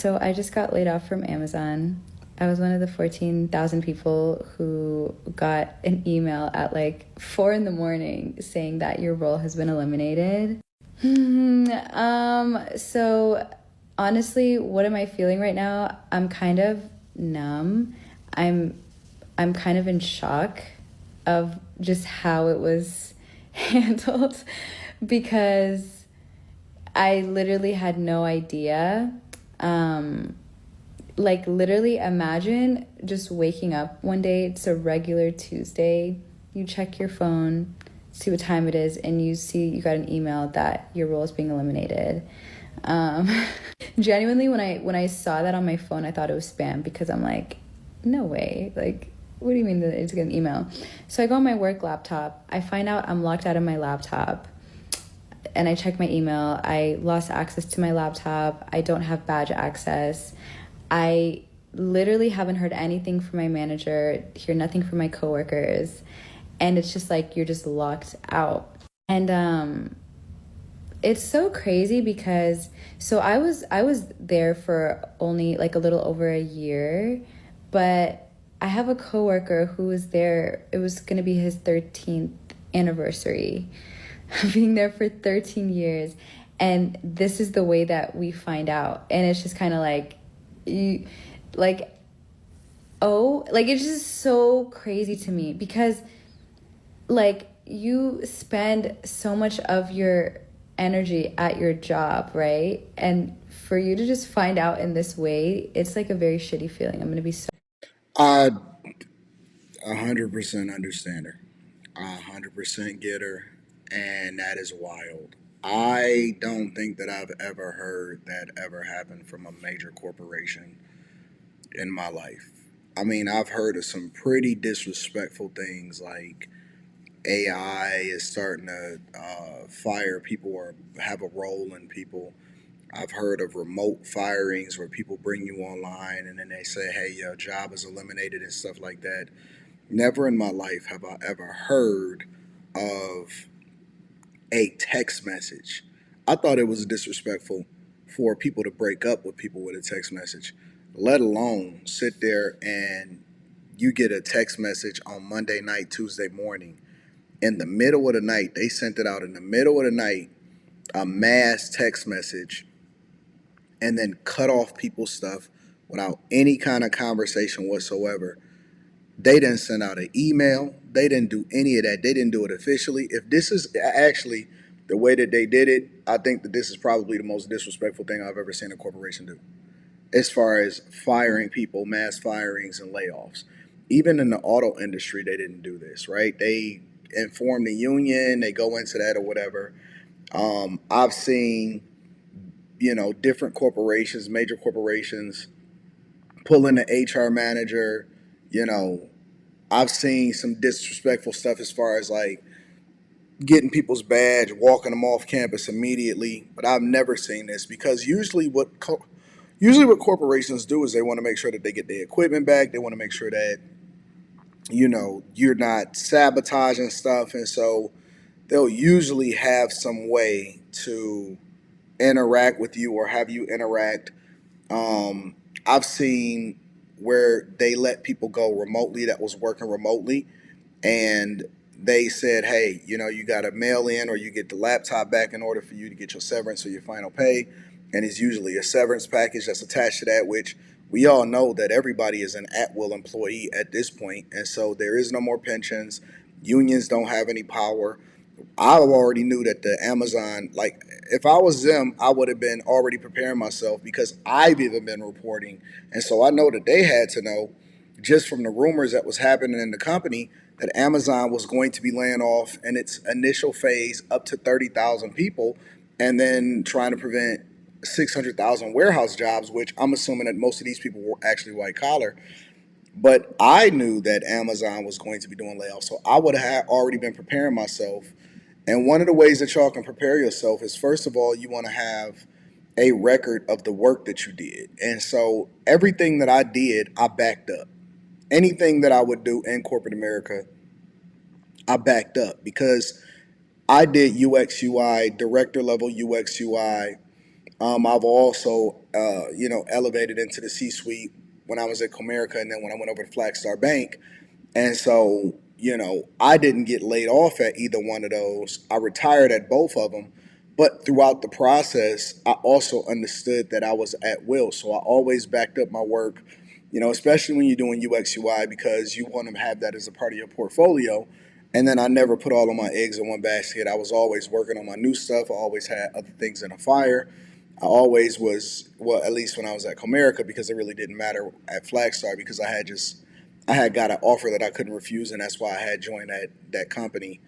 So I just got laid off from Amazon. I was one of the 14,000 people who got an email at like 4 in the morning saying that your role has been eliminated. So honestly, what am I feeling right now? I'm kind of numb. I'm I'm kind of in shock of just how it was handled because I literally had no idea. Um, like literally imagine just waking up one day, it's a regular Tuesday, you check your phone, see what time it is, and you see you got an email that your role is being eliminated. Um, Genuinely, when I saw that on my phone, I thought it was spam because I'm like, no way. Like, what do you mean that it's an email? So I go on my work laptop. I find out I'm locked out of my laptop and I check my email. I lost access to my laptop. I don't have badge access. I literally haven't heard anything from my manager, hear nothing from my coworkers. And it's just like you're just locked out. And it's so crazy because I was there for only like a little over a year, but I have a coworker who was there. It was going to be his 13th anniversary being there for 13 years, and this is the way that we find out. And it's just kind of like you like oh, like it's just so crazy to me because like you spend so much of your energy at your job, right? And for you to just find out in this way, it's like a very shitty feeling. I'm gonna be so. I 100% understand her. I 100% get her, and that is wild. I don't think that I've ever heard that ever happen from a major corporation in my life. I mean, I've heard of some pretty disrespectful things like AI is starting to fire people or have a role in people. I've heard of remote firings where people bring you online and then they say, hey, your job is eliminated and stuff like that. Never in my life have I ever heard of a text message. I thought it was disrespectful for people to break up with people with a text message, let alone sit there and you get a text message on Monday night, Tuesday morning. In the middle of the night, they sent it out in the middle of the night, a mass text message, and then cut off people's stuff without any kind of conversation whatsoever. They didn't send out an email. They didn't do any of that. They didn't do it officially. If this is actually the way that they did it, I think that this is probably the most disrespectful thing I've ever seen a corporation do. As far as firing people, mass firings, and layoffs. Even in the auto industry, they didn't do this, right? They inform the union, they go into that or whatever. I've seen, different corporations, major corporations, pull in the HR manager, you know, I've seen some disrespectful stuff as far as like getting people's badge, walking them off campus immediately. But I've never seen this because usually what corporations do is they want to make sure that they get their equipment back. They want to make sure that you're not sabotaging stuff, and so they'll usually have some way to interact with you or have you interact. Um, I've seen where they let people go remotely that was working remotely and they said, hey, you got to mail in or you get the laptop back in order for you to get your severance or your final pay. And it's usually a severance package that's attached to that, which we all know that everybody is an at will employee at this point. And so there is no more pensions. Unions don't have any power. I already knew that the Amazon, like, if I was them, I would have been already preparing myself because I've even been reporting. And so I know that they had to know just from the rumors that was happening in the company that Amazon was going to be laying off in its initial phase up to 30,000 people and then trying to prevent 600,000 warehouse jobs, which I'm assuming that most of these people were actually white collar. But I knew that Amazon was going to be doing layoffs, so I would have already been preparing myself. And one of the ways that y'all can prepare yourself is first of all, you want to have a record of the work that you did. And so everything that I did, I backed up. Anything that I would do in corporate America, I backed up because I did UX UI, director level UX UI, I've also, elevated into the C-suite when I was at Comerica, and then when I went over to Flagstar Bank. And so, I didn't get laid off at either one of those. I retired at both of them. But throughout the process, I also understood that I was at will. So I always backed up my work, especially when you're doing UX UI, because you want to have that as a part of your portfolio. And then I never put all of my eggs in one basket. I was always working on my new stuff. I always had other things in the fire. I always was, well, at least when I was at Comerica, because it really didn't matter at Flagstar, because I had got an offer that I couldn't refuse, and that's why I had joined that company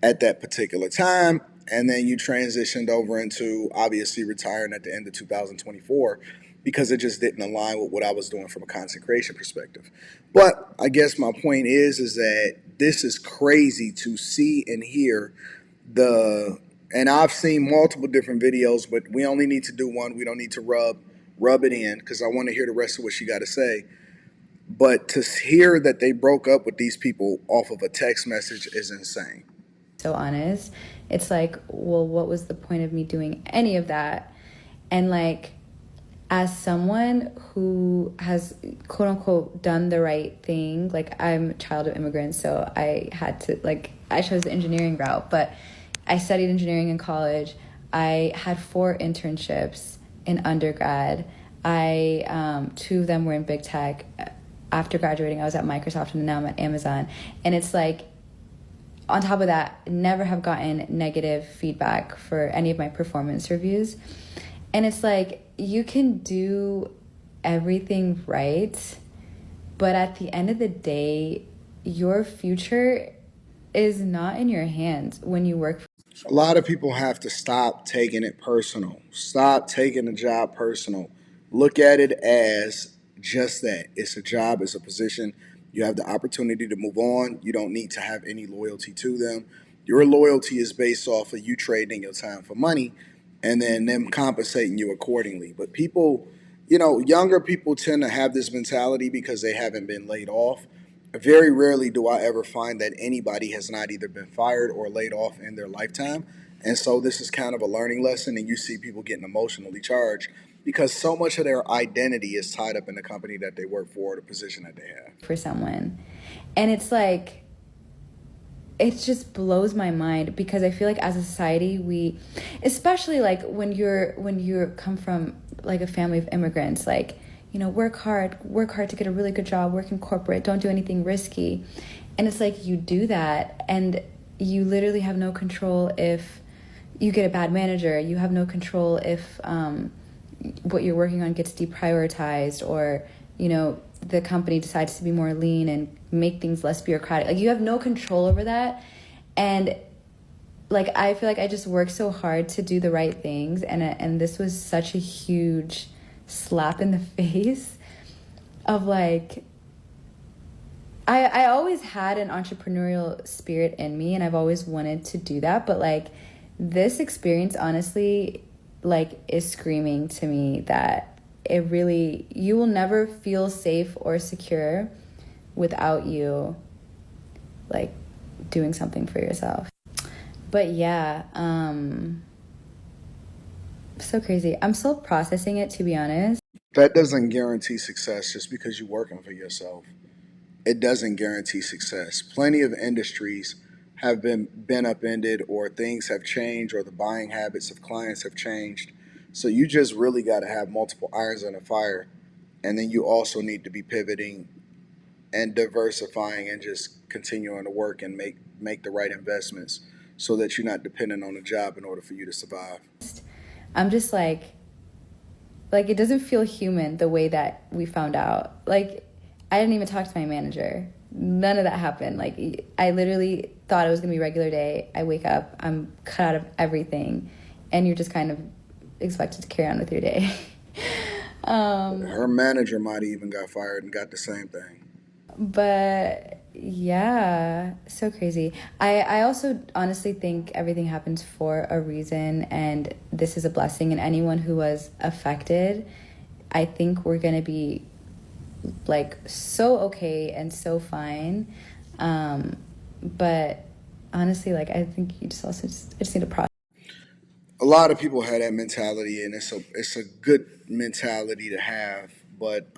at that particular time. And then you transitioned over into obviously retiring at the end of 2024 because it just didn't align with what I was doing from a content creation perspective. But I guess my point is that this is crazy to see and hear the and I've seen multiple different videos, but we only need to do one. We don't need to rub it in because I want to hear the rest of what she got to say. But to hear that they broke up with these people off of a text message is insane. So honest, it's like, well, what was the point of me doing any of that? And like, as someone who has quote unquote done the right thing, like I'm a child of immigrants, so I had to, like, I chose the engineering route, but I studied engineering in college. I had 4 internships in undergrad. Two of them were in big tech. After graduating, I was at Microsoft, and now I'm at Amazon. And it's like, on top of that, never have gotten negative feedback for any of my performance reviews. And it's like, you can do everything right, but at the end of the day, your future is not in your hands when you work. A lot of people have to stop taking it personal. Stop taking the job personal. Look at it as just that. It's a job, it's a position. You have the opportunity to move on. You don't need to have any loyalty to them. Your loyalty is based off of you trading your time for money and then them compensating you accordingly. But people, younger people tend to have this mentality because they haven't been laid off. Very rarely do I ever find that anybody has not either been fired or laid off in their lifetime. And so this is kind of a learning lesson, and you see people getting emotionally charged because so much of their identity is tied up in the company that they work for or the position that they have. For someone. And it's like, it just blows my mind because I feel like as a society, we, especially like when you come from like a family of immigrants, like, work hard to get a really good job, work in corporate, don't do anything risky. And it's like, you do that and you literally have no control if you get a bad manager. You have no control if what you're working on gets deprioritized, or, the company decides to be more lean and make things less bureaucratic. Like, you have no control over that. And like, I feel like I just worked so hard to do the right things. And this was such a huge slap in the face of like, I always had an entrepreneurial spirit in me and I've always wanted to do that. But like, this experience honestly, like, is screaming to me that you will never feel safe or secure without you like doing something for yourself. But yeah, so crazy. I'm still processing it, to be honest. That doesn't guarantee success just because you're working for yourself. It doesn't guarantee success. Plenty of industries have been upended, or things have changed, or the buying habits of clients have changed. So you just really got to have multiple irons in the fire. And then you also need to be pivoting and diversifying and just continuing to work and make the right investments so that you're not dependent on a job in order for you to survive. I'm just like it doesn't feel human the way that we found out. Like, I didn't even talk to my manager. None of that happened. Like, I literally thought it was gonna be a regular day. I wake up, I'm cut out of everything, and you're just kind of expected to carry on with your day. Her manager might have even got fired and got the same thing. But yeah, so crazy. I also honestly think everything happens for a reason, and this is a blessing. And anyone who was affected, I think we're gonna be like so okay and so fine. But honestly, like, I think you just need to process. a lot of people have that mentality, and it's a good mentality to have. But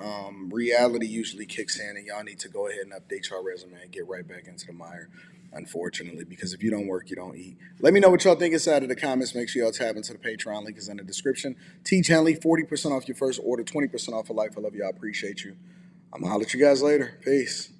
reality usually kicks in, and y'all need to go ahead and update your resume and get right back into the mire. Unfortunately, because if you don't work, you don't eat. Let me know what y'all think inside of the comments. Make sure y'all tap into the Patreon link is in the description. Teach Henley 40% off your first order, 20% off for life. I love y'all. I appreciate you. I'm gonna holler at you guys later. Peace.